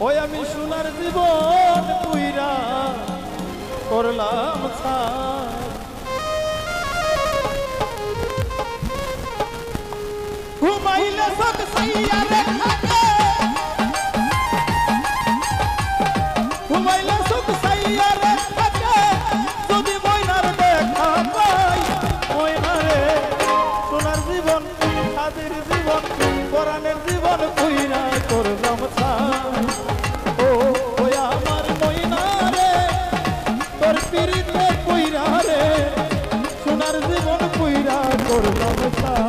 ওই আমি সোনার জীবন পুইরা করলাম ছাই ঘুমাইলে সব সাইয়া রে থাকে ঘুমাইলে সব সাইয়া রে থাকে যদি ময়নার দেখা পাই ময়নারে সোনার জীবন সাদের জীবন পরাণের জীবন পুইরা করলাম ছাই ও ওই আমার ময়নারে তোর পিরিতে পুইরা রে সোনার জীবন পুইরা করলাম ছাই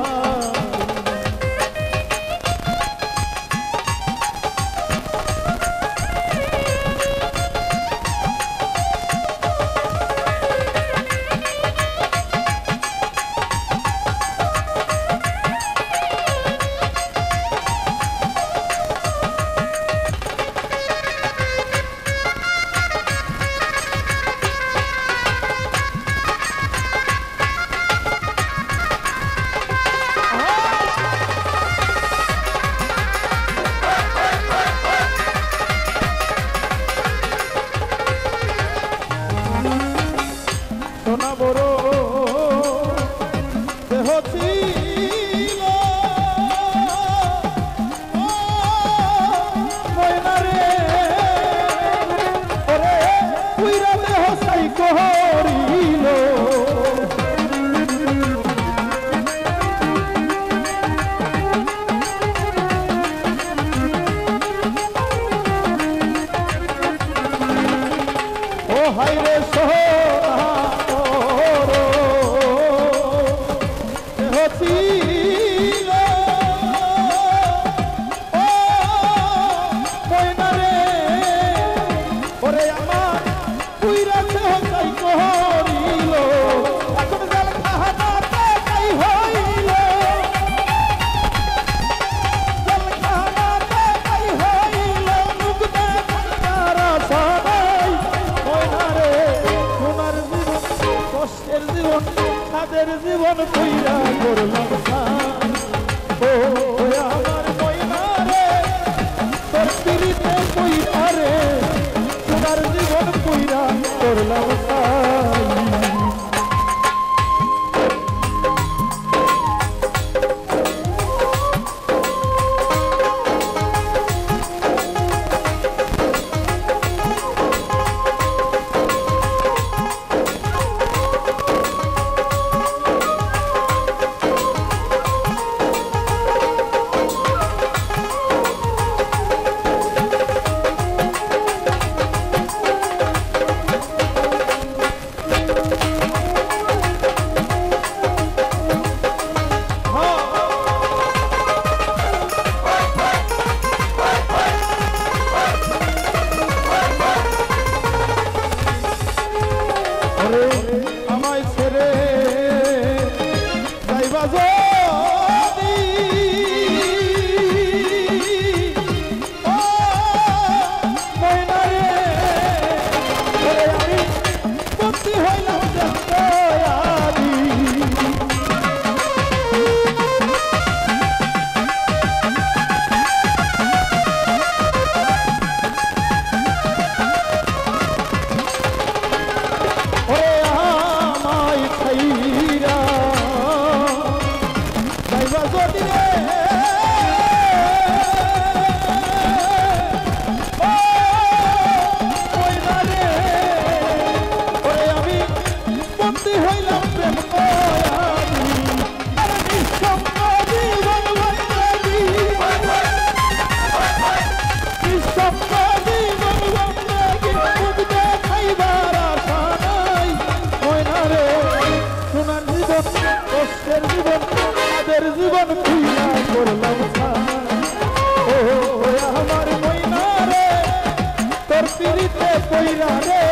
সোনা বড় দেহ ছিল ময়নারে ওরে পুইরা দেহ সাই করিল ও হাই রে সোনা ছিল ও ময়নারে ওরে আমার পুইরা দেহ সাই করিল এখন জল খাহানাতে কাই হইল জল খাহানাতে কাই হইল মুখ দেখার আশা নাই ময়নারে সোনার জীবন কষ্টের জীবন সাদের জীবন পুইরা করলাম ছাই ও আমার ময়নারে তোর পিরিতে পুইরা রে সোনার জীবন পুইরা করলাম ছাই আমায় ছেড়ে যাইবা যদি ও ময়নারে আমি বন্দী হইলাম দয়াদি জীবন পুইরা করলাম ছাই ও আমার ময়নারে তোর পিরিতে পুইরা রে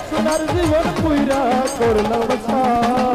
সোনার জীবন পুইরা করলাম ছাই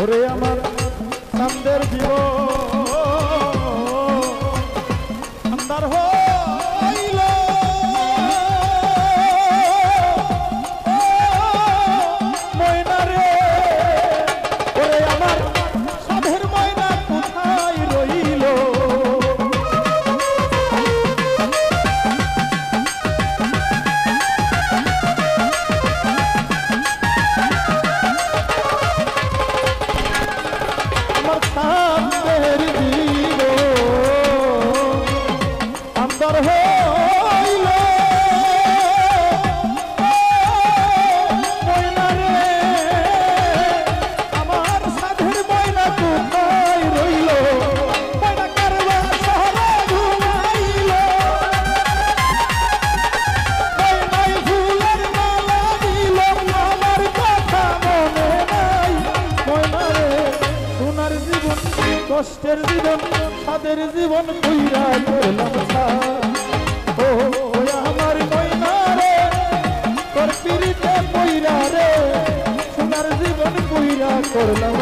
ওরে আমার চাঁদের জীবন আন্ধার হইল ময়না রে ওরে আমার সাধের ময়না কোথায় রইল কষ্টের জীবন সাদের জীবন কইরা করলাম ও আমার ময়না রে তোর পিরিতে কইরা রে সোনার জীবন কইরা করলাম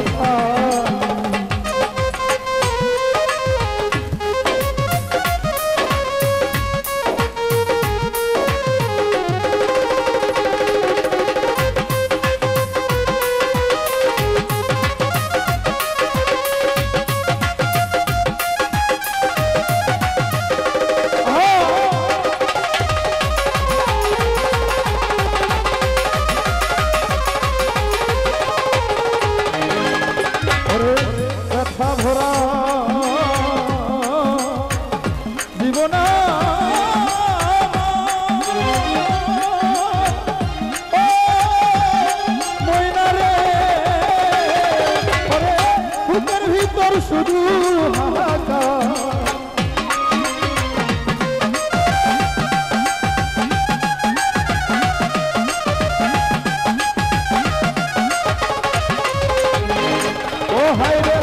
ভরা জীবন ময়না রে বুকের ভিতর শুধু হাহাকার ও হায় রে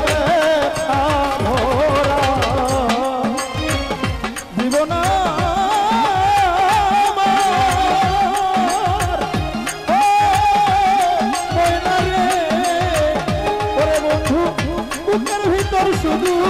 শুধু